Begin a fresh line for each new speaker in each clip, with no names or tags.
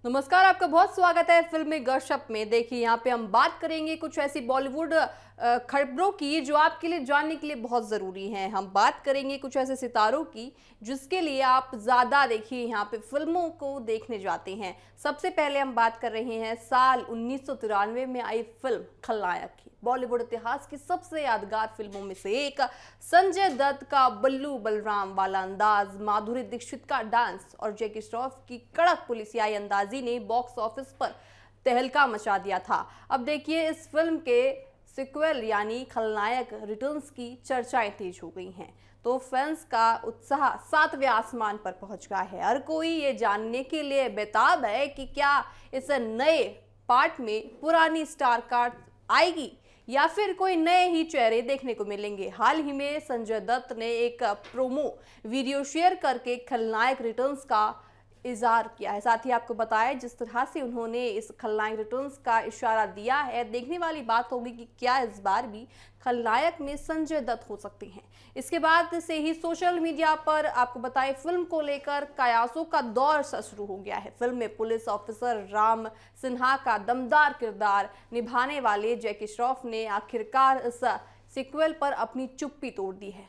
नमस्कार, आपका बहुत स्वागत है फिल्मी गपशप में। देखिए, यहाँ पे हम बात करेंगे कुछ ऐसी बॉलीवुड खबरों की जो आपके लिए जानने के लिए बहुत ज़रूरी हैं। हम बात करेंगे कुछ ऐसे सितारों की जिसके लिए आप ज़्यादा देखिए यहाँ पे फिल्मों को देखने जाते हैं। सबसे पहले हम बात कर रहे हैं साल 1993 में आई फिल्म खलनायक की। बॉलीवुड इतिहास की सबसे यादगार फिल्मों में से एक। संजय दत्त का बल्लू बलराम वाला अंदाज, माधुरी दीक्षित का डांस और जैकी श्रॉफ की कड़क पुलिसियाई अंदाजी ने बॉक्स ऑफिस पर तहलका मचा दिया था। अब देखिए, इस फिल्म के सिक्वल यानी खलनायक रिटर्न्स की चर्चाएं तेज हो गई हैं, तो फैंस का उत्साह सातवें आसमान पर पहुंच गया है। हर कोई ये जानने के लिए बेताब है कि क्या इस नए पार्ट में पुरानी स्टार कास्ट आएगी या फिर कोई नए ही चेहरे देखने को मिलेंगे। हाल ही में संजय दत्त ने एक प्रोमो वीडियो शेयर करके खलनायक रिटर्न्स का इजहार किया है। साथ ही आपको बताया जिस तरह से उन्होंने इस खलनायक रिटर्न्स का इशारा दिया है, देखने वाली बात होगी कि क्या इस बार भी खलनायक में संजय दत्त हो सकते हैं। इसके बाद से ही सोशल मीडिया पर आपको बताएं फिल्म को लेकर कयासों का दौर शुरू हो गया है। फिल्म में पुलिस ऑफिसर राम सिन्हा का दमदार किरदार निभाने वाले जैकी श्रॉफ ने आखिरकार इस सिक्वल पर अपनी चुप्पी तोड़ दी है।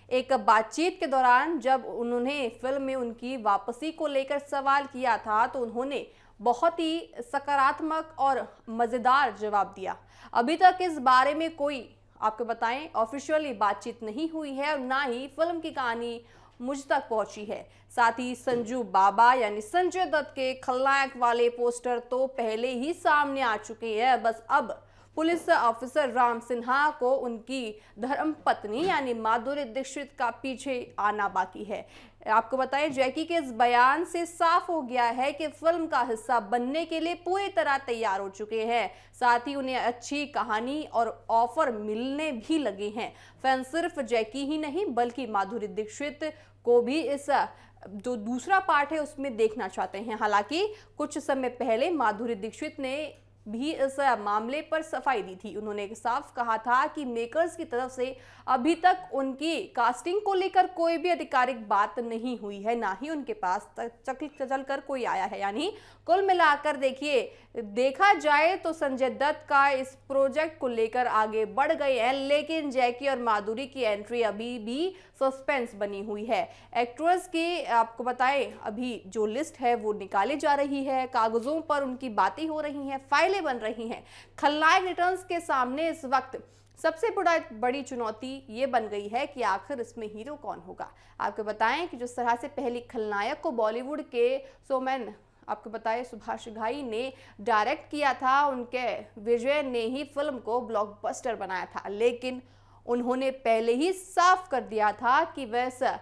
एक बातचीत के दौरान जब उन्होंने फिल्म में उनकी वापसी को लेकर सवाल किया था तो उन्होंने बहुत ही सकारात्मक और मज़ेदार जवाब दिया। अभी तक इस बारे में कोई आपको बताएं ऑफिशियली बातचीत नहीं हुई है और ना ही फिल्म की कहानी मुझ तक पहुंची है। साथ ही संजू बाबा यानी संजय दत्त के खलनायक वाले पोस्टर तो पहले ही सामने आ चुके हैं। बस अब पुलिस ऑफिसर राम सिन्हा को उनकी धर्मपत्नी यानी माधुरी दीक्षित का पीछे आना बाकी है। आपको बताएं जैकी के इस बयान से साफ हो गया है कि फिल्म का हिस्सा बनने के लिए पूरी तरह तैयार हो चुके हैं। साथ ही उन्हें अच्छी कहानी और ऑफर मिलने भी लगे हैं। फैन सिर्फ जैकी ही नहीं बल्कि माधुरी दीक्षित को भी इस जो दूसरा पार्ट है उसमें देखना चाहते हैं। हालांकि कुछ समय पहले माधुरी दीक्षित ने भी इस मामले पर सफाई दी थी। उन्होंने साफ कहा था कि मेकर्स की तरफ से अभी तक उनकी कास्टिंग को लेकर कोई भी आधिकारिक बात नहीं हुई है, ना ही उनके पास चल कर कोई आया है। यानी कुल मिलाकर देखिए, देखा जाए तो संजय दत्त का इस प्रोजेक्ट को लेकर आगे बढ़ गए हैं, लेकिन जैकी और माधुरी की एंट्री अभी भी सस्पेंस बनी हुई है। एक्ट्रेस की आपको बताएं अभी जो लिस्ट है वो निकाली जा रही है, कागजों पर उनकी बातें हो रही हैं, फाइलें बन रही हैं। खलनायक रिटर्न्स के सामने इस वक्त सबसे बड़ी चुनौती ये बन गई है कि आखिर इसमें हीरो कौन होगा। आपको बताएं कि जिस तरह से पहली खलनायक को बॉलीवुड के शोमैन आपको बताएं सुभाष घाई ने डायरेक्ट किया था, उनके विजय ने ही फिल्म को ब्लॉकबस्टर बनाया था, लेकिन उन्होंने पहले ही साफ कर दिया था कि वैसा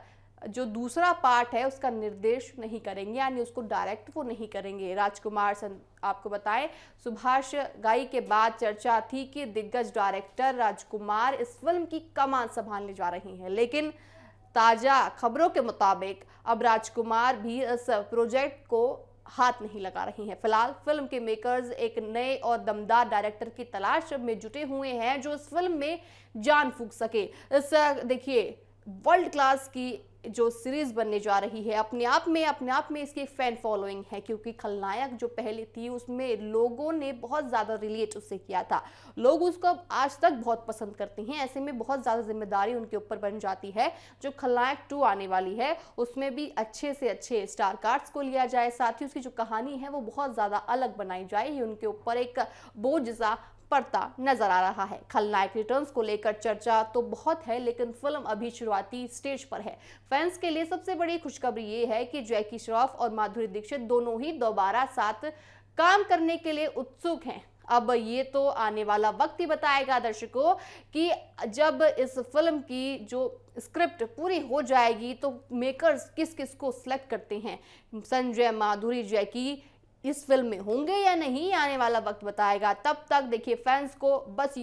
जो दूसरा पार्ट है उसका निर्देश नहीं करेंगे, यानी उसको डायरेक्ट वो नहीं करेंगे। राजकुमार आपको बताएं सुभाष घाई के बाद चर्चा थी कि दिग्गज डायरेक्टर राजकुमार इस फिल्म की कमान संभालने जा रही हैं, लेकिन ताजा खबरों के मुताबिक अब राजकुमार भी इस प्रोजेक्ट को हाथ नहीं लगा रही हैं। फिलहाल फिल्म के मेकर्स एक नए और दमदार डायरेक्टर की तलाश में जुटे हुए हैं जो इस फिल्म में जान फूंक सके। इस देखिए वर्ल्ड क्लास की जो सीरीज बनने जा रही है, अपने आप में इसकी फैन फॉलोइंग है, क्योंकि खलनायक जो पहले थी उसमें लोगों ने बहुत ज़्यादा रिलेट उससे किया था। लोग उसको आज तक बहुत पसंद करते हैं। ऐसे में बहुत ज़्यादा जिम्मेदारी उनके ऊपर बन जाती है। जो खलनायक 2 आने वाली है उसमें भी अच्छे से अच्छे स्टार कास्ट को लिया जाए, साथ ही उसकी जो कहानी है वो बहुत ज़्यादा अलग बनाई जाए। ये उनके ऊपर एक बोझ सा पड़ता नजर आ रहा है। खलनायक रिटर्न्स को लेकर चर्चा तो बहुत है, लेकिन फिल्म अभी शुरुआती स्टेज पर है। फैंस के लिए सबसे बड़ी खुशखबरी ये है कि जैकी श्रॉफ और माधुरी दीक्षित दोनों ही दोबारा साथ काम करने के लिए उत्सुक हैं। अब ये तो आने वाला वक्त ही बताएगा दर्शकों कि जब इस फिल्म की जो स्क्रिप्ट पूरी हो जाएगी तो मेकर्स किस किस को सिलेक्ट करते हैं। संजय, माधुरी, जैकी इस फिल्म में होंगे या नहीं, आने वाला वक्त बताएगा। तब तक देखिए फैंस को बस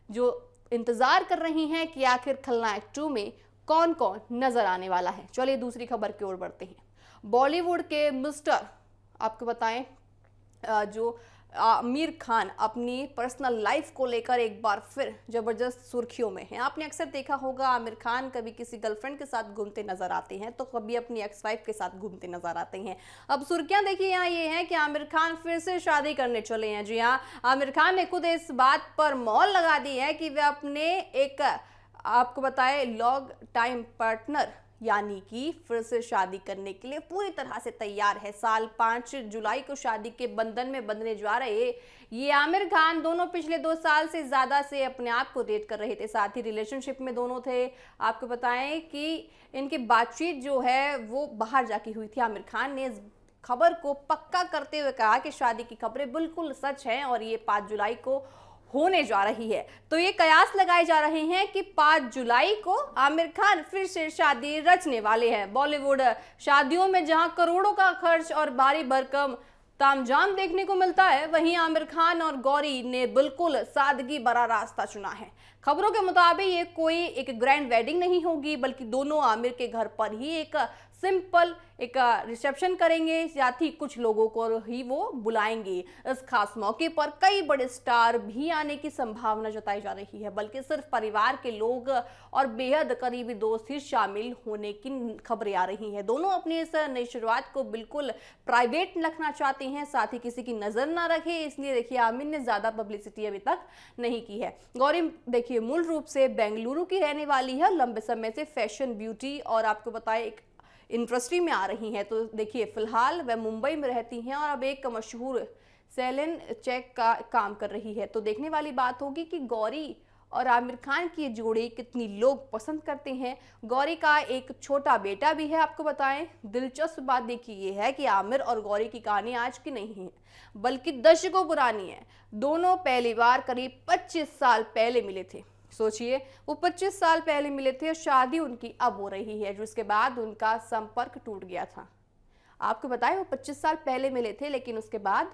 जो इंतजार कर रही हैं कि आखिर खलनायक 2 में कौन कौन नजर आने वाला है। चलिए दूसरी खबर की ओर बढ़ते हैं। बॉलीवुड के मिस्टर आपको बताएं जो आमिर खान अपनी पर्सनल लाइफ को लेकर एक बार फिर जबरदस्त सुर्खियों में हैं। आपने अक्सर देखा होगा आमिर खान कभी किसी गर्लफ्रेंड के साथ घूमते नजर आते हैं तो कभी अपनी एक्स वाइफ के साथ घूमते नजर आते हैं। अब सुर्खियां देखिए यहाँ ये हैं कि आमिर खान फिर से शादी करने चले हैं। जी हाँ, आमिर खान ने खुद इस बात पर मोहर लगा दी है कि वे अपने एक आपको बताए लॉन्ग टाइम पार्टनर यानी कि फिर से शादी करने के लिए पूरी तरह से तैयार है। साल 5 जुलाई को शादी के बंधन में बंधने जा रहे ये आमिर खान दोनों पिछले 2 साल से ज्यादा से अपने आप को डेट कर रहे थे, साथ ही रिलेशनशिप में दोनों थे। आपको बताएं कि इनकी बातचीत जो है वो बाहर जाके हुई थी। आमिर खान ने इस खबर को पक्का करते हुए कहा कि शादी की खबरें बिल्कुल सच हैं और ये 5 जुलाई को होने जा रही है। तो ये कयास लगाए जा रहे हैं कि 5 जुलाई को आमिर खान फिर से शादी रचने वाले हैं। बॉलीवुड शादियों में जहां करोड़ों का खर्च और भारी भरकम तामझाम देखने को मिलता है, वहीं आमिर खान और गौरी ने बिल्कुल सादगी भरा रास्ता चुना है। खबरों के मुताबिक ये कोई एक ग्रैंड वेडिंग नहीं होगी, बल्कि दोनों आमिर के घर पर ही एक सिंपल एक रिसेप्शन करेंगे, साथ ही कुछ लोगों को ही वो बुलाएंगे। इस खास मौके पर कई बड़े स्टार भी आने की संभावना जताई जा रही है, बल्कि सिर्फ परिवार के लोग और बेहद करीबी दोस्त ही शामिल होने की खबरें आ रही हैं। दोनों अपनी इस नई शुरुआत को बिल्कुल प्राइवेट रखना चाहते हैं, साथ ही किसी की नजर ना रखे, इसलिए देखिए आमिर ने ज्यादा पब्लिसिटी अभी तक नहीं की है। गौरी देखिए मूल रूप से बेंगलुरु की रहने वाली है, लंबे समय से फैशन ब्यूटी और आपको बताए एक इंडस्ट्री में आ रही हैं। तो देखिए फिलहाल वह मुंबई में रहती हैं और अब एक मशहूर सेलन चेक का काम कर रही है। तो देखने वाली बात होगी कि गौरी और आमिर खान की ये जोड़ी कितनी लोग पसंद करते हैं। गौरी का एक छोटा बेटा भी है। आपको बताएं दिलचस्प बात देखिए ये है कि आमिर और गौरी की कहानी आज की नहीं है, बल्कि दशकों पुरानी है। दोनों पहली बार करीब 25 साल पहले मिले थे। सोचिए वो 25 साल पहले मिले थे और शादी उनकी अब हो रही है, जिसके बाद उनका संपर्क टूट गया था। आपको बताएं वो 25 साल पहले मिले थे, लेकिन उसके बाद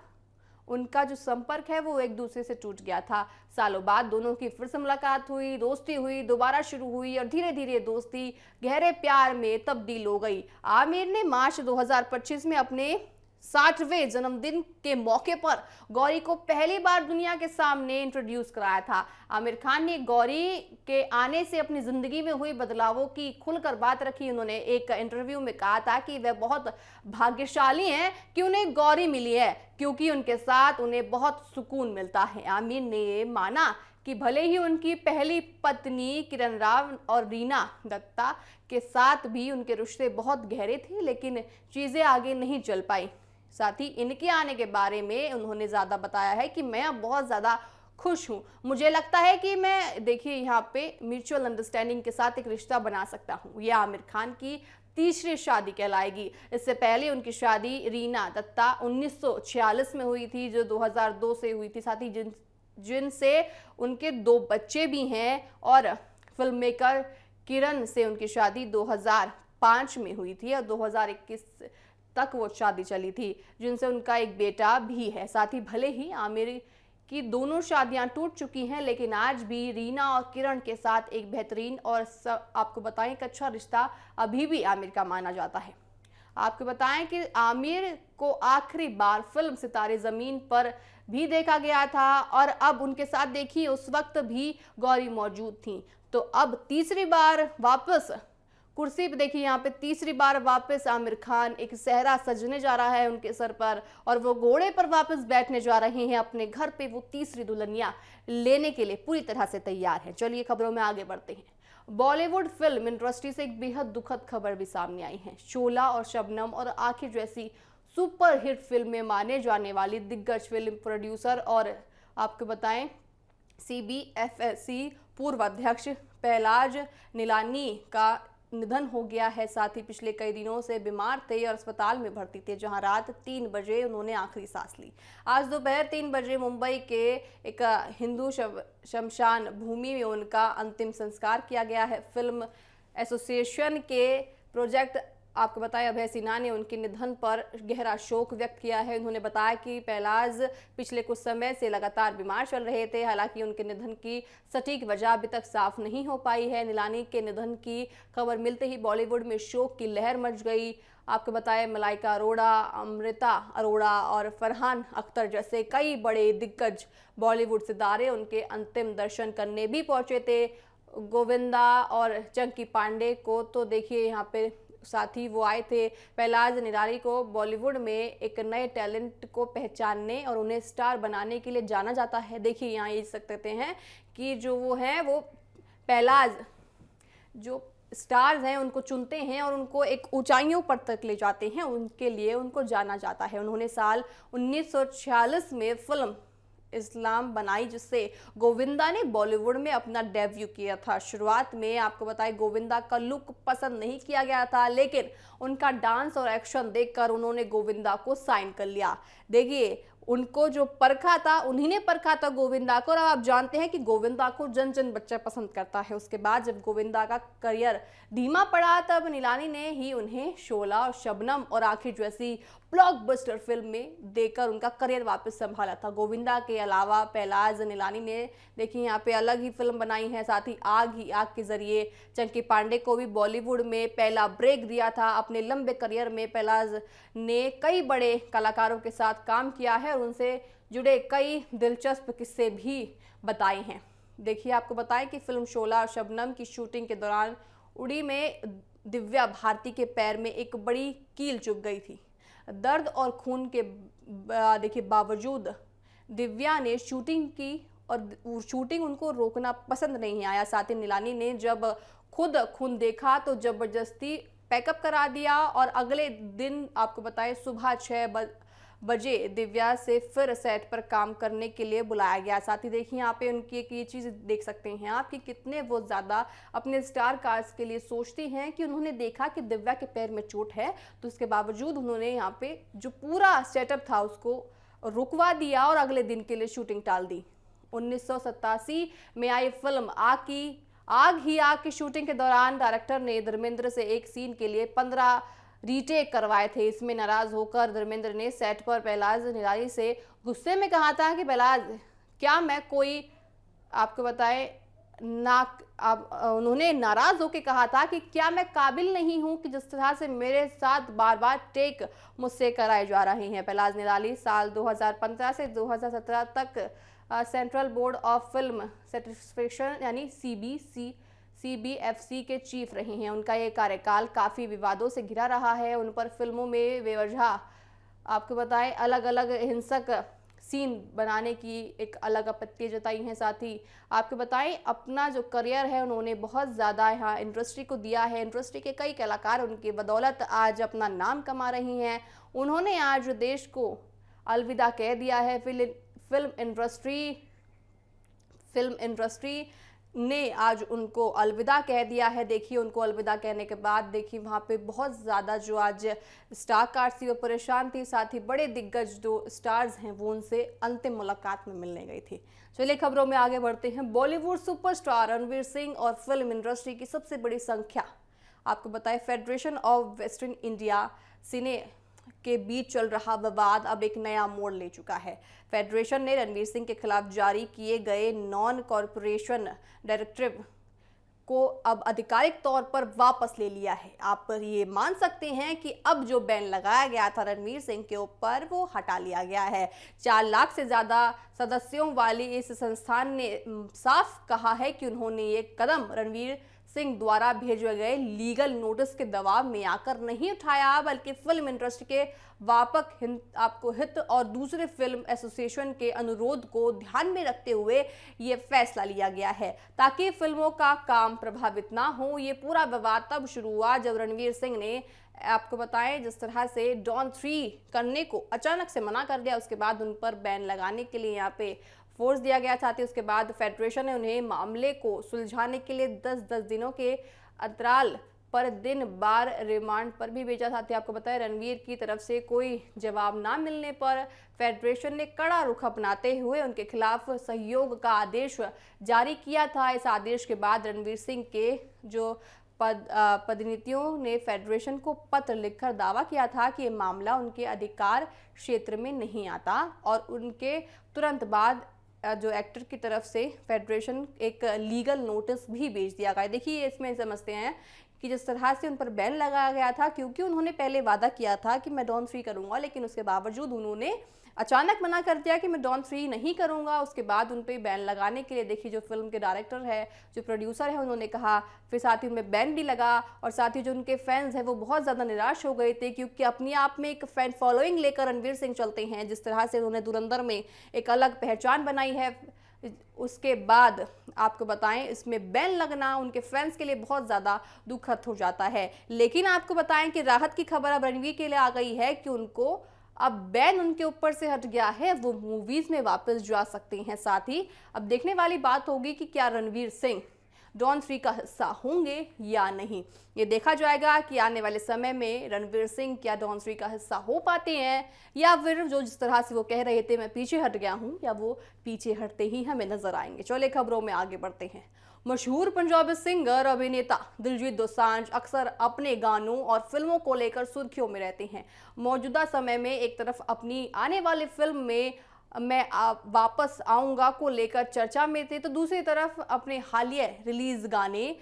उनका जो संपर्क है वो एक दूसरे से टूट गया था। सालों बाद दोनों की फिर से मुलाकात हुई, दोस्ती हुई, दोबारा शुरू हुई और धीरे धीरे दोस्ती गहरे प्यार में तब्दील हो गई। आमिर ने मार्च 2025 में अपने 60वें जन्मदिन के मौके पर गौरी को पहली बार दुनिया के सामने इंट्रोड्यूस कराया था। आमिर खान ने गौरी के आने से अपनी जिंदगी में हुई बदलावों की खुलकर बात रखी। उन्होंने एक इंटरव्यू में कहा था कि वह बहुत भाग्यशाली हैं कि उन्हें गौरी मिली है, क्योंकि उनके साथ उन्हें बहुत सुकून मिलता है। आमिर ने ये माना कि भले ही उनकी पहली पत्नी किरण राव और रीना दत्ता के साथ भी उनके रिश्ते बहुत गहरे थे, लेकिन चीजें आगे नहीं चल पाई। साथ ही इनके आने के बारे में उन्होंने ज्यादा बताया है कि मैं अब बहुत ज्यादा खुश हूं। मुझे लगता है कि मैं देखिए यहाँ पे म्यूचुअल अंडरस्टैंडिंग के साथ एक रिश्ता बना सकता हूँ। यह आमिर खान की तीसरी शादी कहलाएगी। इससे पहले उनकी शादी रीना दत्ता 1946 में हुई थी, जो 2002 से हुई थी। साथ ही जिनसे उनके 2 बच्चे भी हैं और फिल्म मेकर किरण से उनकी शादी 2005 में हुई थी और 2021 तक वो शादी चली थी, जिनसे उनका एक बेटा भी है। साथ ही भले ही आमिर की दोनों शादियां टूट चुकी हैं, लेकिन आज भी रीना और किरण के साथ एक बेहतरीन और आपको बताएं एक अच्छा रिश्ता अभी भी आमिर का माना जाता है। आपको बताएं कि आमिर को आखिरी बार फिल्म सितारे जमीन पर भी देखा गया था और अब उनके साथ देखिए उस वक्त भी गौरी मौजूद थी। तो अब तीसरी बार वापस कुर्सी पे देखिए यहाँ पे तीसरी बार वापस आमिर खान एक सेहरा सजने जा रहा है उनके सर पर और वो घोड़े पर वापस बैठने जा रहे हैं अपने घर पे। वो तीसरी दुल्हनिया लेने के लिए पूरी तरह से तैयार है। चलिए खबरों में आगे बढ़ते हैं। बॉलीवुड फिल्म इंडस्ट्री से एक बेहद दुखद खबर भी सामने आई है। शोला और शबनम और आखिर जैसी सुपर हिट फिल्म में माने जाने वाली दिग्गज फिल्म प्रोड्यूसर और आपको बताएं CBFC पूर्व अध्यक्ष पहलाज निलानी का निधन हो गया है। साथ ही पिछले कई दिनों से बीमार थे और अस्पताल में भर्ती थे, जहां रात 3 बजे उन्होंने आखिरी सांस ली। आज दोपहर 3 बजे मुंबई के एक हिंदू शमशान भूमि में उनका अंतिम संस्कार किया गया है। फिल्म एसोसिएशन के प्रोजेक्ट आपको बताया अभय सिन्हा ने उनके निधन पर गहरा शोक व्यक्त किया है। उन्होंने बताया कि पहलाज पिछले कुछ समय से लगातार बीमार चल रहे थे। हालांकि उनके निधन की सटीक वजह अभी तक साफ नहीं हो पाई है। नीलानी के निधन की खबर मिलते ही बॉलीवुड में शोक की लहर मच गई। आपको बताया मलाइका अरोड़ा, अमृता अरोड़ा और फरहान अख्तर जैसे कई बड़े दिग्गज बॉलीवुड सितारे उनके अंतिम दर्शन करने भी पहुंचे थे। गोविंदा और चंकी पांडे को तो देखिए यहाँ पे साथ ही वो आए थे। पहलाज निराली को बॉलीवुड में एक नए टैलेंट को पहचानने और उन्हें स्टार बनाने के लिए जाना जाता है। देखिए यहाँ ये सकते हैं कि जो वो हैं वो पहलाज जो स्टार्स हैं उनको चुनते हैं और उनको एक ऊंचाइयों पर तक ले जाते हैं, उनके लिए उनको जाना जाता है। उन्होंने साल 1946 में फिल्म इस्लाम बनाई जिससे गोविंदा ने बॉलीवुड में अपना डेब्यू किया था। शुरुआत में आपको बताएं गोविंदा का लुक पसंद नहीं किया गया था, लेकिन उनका डांस और एक्शन देखकर उन्होंने गोविंदा को साइन कर लिया। देखिए उनको जो परखा था उन्हीं ने परखा था गोविंदा को, और अब आप जानते हैं कि गोविंदा को जन जन बच्चा पसंद करता है। उसके बाद जब गोविंदा का करियर धीमा पड़ा तब नीलानी ने ही उन्हें शोला, शबनम और आखिर जैसी ब्लॉकबस्टर फिल्म में देकर उनका करियर वापस संभाला था। गोविंदा के अलावा पहलाज नीलानी ने देखिए यहाँ पे अलग ही फिल्म बनाई है। साथ ही आग के जरिए चंकी पांडे को भी बॉलीवुड में पहला ब्रेक दिया था। अपने लंबे करियर में पहलाज ने कई बड़े कलाकारों के साथ काम किया है और उनसे जुड़े कई दिलचस्प किस्से भी बताए हैं। देखिए आपको बताएं कि फिल्म शोला शबनम की शूटिंग के दौरान उड़ी में दिव्या भारती के पैर में एक बड़ी कील चुभ गई थी। दर्द और खून के देखिए बावजूद दिव्या ने शूटिंग की और शूटिंग उनको रोकना पसंद नहीं आया। साथ ही नीलानी ने जब खुद खून देखा तो जबरदस्ती पैकअप करा दिया और अगले दिन आपको बताएं सुबह 6 बजे दिव्या से फिर सेट पर काम करने के लिए बुलाया गया। साथ ही देखिए यहाँ पे उनकी एक ये चीज़ देख सकते हैं आप कि कितने वो ज़्यादा अपने स्टार कास्ट के लिए सोचती हैं कि उन्होंने देखा कि दिव्या के पैर में चोट है तो उसके बावजूद उन्होंने यहाँ पे जो पूरा सेटअप था उसको रुकवा दिया और अगले दिन के लिए शूटिंग टाल दी। 1987 में आई फिल्म आग की शूटिंग के दौरान डायरेक्टर ने धर्मेंद्र से एक सीन के लिए 15 रीटेक करवाए थे। इसमें नाराज होकर धर्मेंद्र ने सेट पर पहलाज निराली से गुस्से में कहा था कि पहलाज क्या मैं कोई आपको बताएं उन्होंने नाराज होकर कहा था कि क्या मैं काबिल नहीं हूं कि जिस तरह से मेरे साथ बार बार टेक मुझसे कराए जा रहे हैं। पहलाज निराली साल 2015 से 2017 तक central board of film certification यानी CBFC के चीफ रहे हैं। उनका ये कार्यकाल काफ़ी विवादों से घिरा रहा है। उन पर फिल्मों में बेवजह आपको बताएं अलग अलग हिंसक सीन बनाने की एक अलग आपत्ति जताई है। साथ ही आपको बताएं अपना जो करियर है उन्होंने बहुत ज़्यादा यहाँ इंडस्ट्री को दिया है। इंडस्ट्री के कई कलाकार उनकी बदौलत आज अपना नाम कमा रही हैं। उन्होंने आज देश को अलविदा कह दिया है। फिल्म इंडस्ट्री ने आज उनको अलविदा कह दिया है। देखिए उनको अलविदा कहने के बाद देखिए वहाँ पे बहुत ज़्यादा जो आज स्टार कास्ट थी वो परेशान थी। साथ ही बड़े दिग्गज जो स्टार्स हैं वो उनसे अंतिम मुलाकात में मिलने गई थी। चलिए खबरों में आगे बढ़ते हैं। बॉलीवुड सुपरस्टार रणवीर सिंह और फिल्म इंडस्ट्री की सबसे बड़ी संख्या आपको बताएं फेडरेशन ऑफ वेस्टर्न इंडिया सिने के बीच चल रहा विवाद अब एक नया मोड़ ले चुका है। फेडरेशन ने रणवीर सिंह के खिलाफ जारी किए गए नॉन कॉर्पोरेशन डायरेक्टिव को अब आधिकारिक तौर पर वापस ले लिया है। आप ये मान सकते हैं कि अब जो बैन लगाया गया था रणवीर सिंह के ऊपर वो हटा लिया गया है। 4 लाख से ज़्यादा सदस्यों वाली इस संस्थान ने साफ कहा है कि उन्होंने ये कदम रणवीर सिंह द्वारा भेजे गए लीगल नोटिस के दबाव में आकर नहीं उठाया, बल्कि फिल्म इंडस्ट्री के व्यापक हित और दूसरे फिल्म एसोसिएशन के अनुरोध को ध्यान में रखते हुए ये फैसला लिया गया है ताकि फिल्मों का काम प्रभावित ना हो। ये पूरा विवाद तब शुरू हुआ जब रणवीर सिंह ने आपको बताएं जिस तरह से डॉन 3 करने को अचानक से मना कर दिया। उसके बाद उन पर बैन लगाने के लिए यहाँ पे फोर्स दिया गया। साथ ही उसके बाद फेडरेशन ने उन्हें मामले को सुलझाने के लिए 10-10 दिनों के अंतराल पर दिन बार रिमांड पर भी भेजा। साथ ही आपको बताया रणवीर की तरफ से कोई जवाब ना मिलने पर फेडरेशन ने कड़ा रुख अपनाते हुए उनके खिलाफ सहयोग का आदेश जारी किया था। इस आदेश के बाद रणवीर सिंह के जो प्रतिनिधियों ने फेडरेशन को पत्र लिखकर दावा किया था कि ये मामला उनके अधिकार क्षेत्र में नहीं आता और उनके तुरंत बाद जो एक्टर की तरफ से फेडरेशन एक लीगल नोटिस भी भेज दिया गया। देखिए इसमें समझते हैं कि जिस तरह से उन पर बैन लगाया गया था, क्योंकि उन्होंने पहले वादा किया था कि मैं डॉन 3 करूंगा, लेकिन उसके बावजूद उन्होंने अचानक मना कर दिया कि मैं डॉन 3 नहीं करूंगा। उसके बाद उन पर बैन लगाने के लिए देखिए जो फिल्म के डायरेक्टर है, जो प्रोड्यूसर है, उन्होंने कहा, फिर साथ ही उनमें बैन भी लगा और साथ ही जो उनके फैंस हैं वो बहुत ज़्यादा निराश हो गए थे, क्योंकि अपने आप में एक फैन फॉलोइंग लेकर रणवीर सिंह चलते हैं। जिस तरह से उन्होंने धुरंधर में एक अलग पहचान बनाई है, उसके बाद आपको बताएं इसमें बैन लगना उनके फैंस के लिए बहुत ज़्यादा दुखद हो जाता है। लेकिन आपको बताएं कि राहत की खबर अब रणवीर के लिए आ गई है कि उनको अब बैन उनके ऊपर से हट गया है, वो मूवीज़ में वापस जा सकते हैं। साथ ही अब देखने वाली बात होगी कि क्या रणवीर सिंह डॉन 3 का हिस्सा होंगे या नहीं। ये देखा जाएगा कि आने वाले समय में रणवीर सिंह क्या डॉन 3 का हिस्सा हो पाते हैं या फिर जो जिस तरह से वो कह रहे थे मैं पीछे हट गया हूं, या वो पीछे हटते ही हमें नजर आएंगे। चलिए खबरों में आगे बढ़ते हैं। मशहूर पंजाबी सिंगर अभिनेता दिलजीत दोसांझ अक्सर अपने गानों और फिल्मों को लेकर सुर्खियों में रहते हैं। मौजूदा समय में एक तरफ अपनी आने वाली फिल्म में मैं वापस आऊंगा को लेकर चर्चा में थे, तो दूसरी तरफ अपने हालिया रिलीज गाने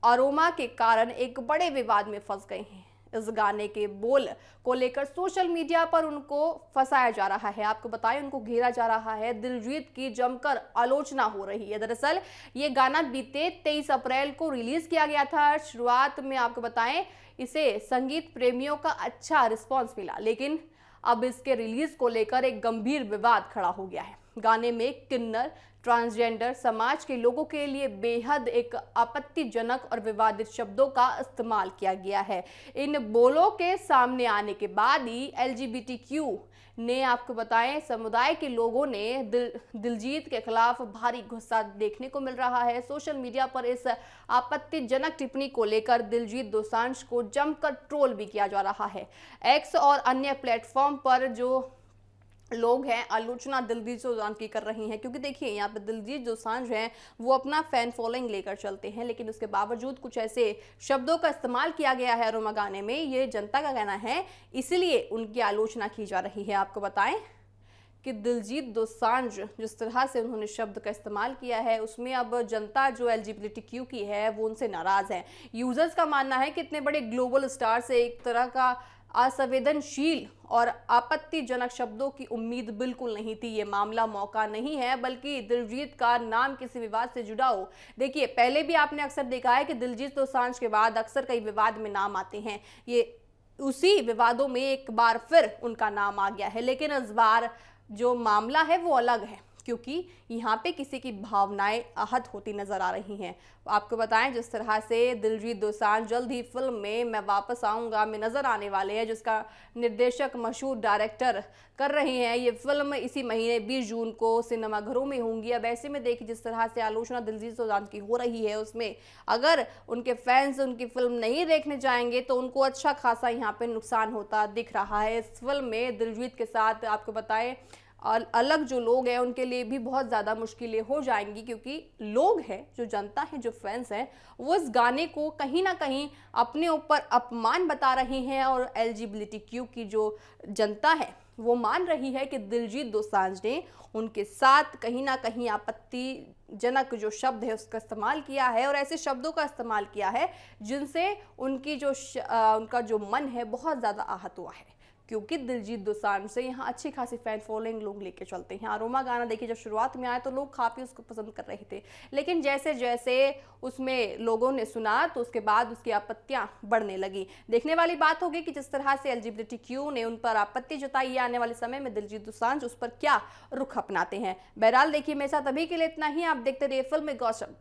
अरोमा के कारण एक बड़े विवाद में फंस गए हैं। इस गाने के बोल को लेकर सोशल मीडिया पर उनको फंसाया जा रहा है। आपको बताएं उनको घेरा जा रहा है, दिलजीत की जमकर आलोचना हो रही है। दरअसल ये गाना बीते 23 अप्रैल को रिलीज किया गया था। शुरुआत में आपको बताएं इसे संगीत प्रेमियों का अच्छा रिस्पॉन्स मिला, लेकिन अब इसके रिलीज को लेकर एक गंभीर विवाद खड़ा हो गया है। गाने में किन्नर ट्रांसजेंडर समाज के लोगों के लिए बेहद एक आपत्तिजनक और विवादित शब्दों का इस्तेमाल किया गया है। इन बोलों के सामने आने के बाद ही LGBTQ ने आपको बताएं समुदाय के लोगों ने दिलजीत के खिलाफ भारी गुस्सा देखने को मिल रहा है। सोशल मीडिया पर इस आपत्तिजनक टिप्पणी को लेकर दिलजीत दोसांझ को जमकर ट्रोल भी किया जा रहा है। एक्स और अन्य प्लेटफॉर्म पर जो लोग हैं आलोचना दिलजीत दोसांझ की कर रही हैं, क्योंकि देखिए यहाँ पे दिलजीत दोसांझ हैं वो अपना फैन फॉलोइंग लेकर चलते हैं, लेकिन उसके बावजूद कुछ ऐसे शब्दों का इस्तेमाल किया गया है अरोमा गाने में, ये जनता का कहना है, इसलिए उनकी आलोचना की जा रही है। आपको बताएं कि दिलजीत दोसांझ जिस तरह से उन्होंने शब्द का इस्तेमाल किया है उसमें अब जनता जो LGBTQ की है वो उनसे नाराज है। यूजर्स का मानना है कि इतने बड़े ग्लोबल स्टार से एक तरह का असंवेदनशील और आपत्तिजनक शब्दों की उम्मीद बिल्कुल नहीं थी। ये मामला मौका नहीं है, बल्कि दिलजीत का नाम किसी विवाद से जुड़ा हो। देखिए पहले भी आपने अक्सर देखा है कि दिलजीत दोसांझ के बाद अक्सर कई विवाद में नाम आते हैं, ये उसी विवादों में एक बार फिर उनका नाम आ गया है। लेकिन इस बार जो मामला है वो अलग है, क्योंकि यहाँ पे किसी की भावनाएं आहत होती नजर आ रही हैं। आपको बताएं जिस तरह से दिलजीत दोसांझ जल्द ही फिल्म में मैं वापस आऊंगा में नजर आने वाले हैं, जिसका निर्देशक मशहूर डायरेक्टर कर रहे हैं। ये फिल्म इसी महीने 20 जून को सिनेमाघरों में होंगी। अब ऐसे में देखिए जिस तरह से आलोचना दिलजीत दोसांझ की हो रही है, उसमें अगर उनके फैंस उनकी फिल्म नहीं देखने जाएंगे तो उनको अच्छा खासा यहाँ पे नुकसान होता दिख रहा है। इस फिल्म में दिलजीत के साथ आपको बताएं और अलग जो लोग हैं उनके लिए भी बहुत ज़्यादा मुश्किलें हो जाएंगी, क्योंकि लोग हैं जो जनता है जो फैंस हैं वो इस गाने को कहीं ना कहीं अपने ऊपर अपमान बता रहे हैं और LGBTQ की जो जनता है वो मान रही है कि दिलजीत दोसांझ ने उनके साथ कहीं ना कहीं आपत्तिजनक जो शब्द है उसका इस्तेमाल किया है और ऐसे शब्दों का इस्तेमाल किया है जिनसे उनकी जो उनका जो मन है बहुत ज़्यादा आहत हुआ है, क्योंकि दिलजीत दोसांझ से यहाँ अच्छी खासी फैन फॉलोइंग लोग लेके चलते हैं। अरोमा गाना देखिए जब शुरुआत में आया तो लोग काफ़ी उसको पसंद कर रहे थे, लेकिन जैसे जैसे उसमें लोगों ने सुना तो उसके बाद उसकी आपत्तियां बढ़ने लगी। देखने वाली बात होगी कि जिस तरह से LGBTQ ने उन पर आपत्ति जताई, आने वाले समय में दिलजीत दोसांझ उस पर क्या रुख अपनाते हैं। बहरहाल देखिए मेरे साथ अभी के लिए इतना ही। आप देखते रहिए फिल्मी गॉसिप।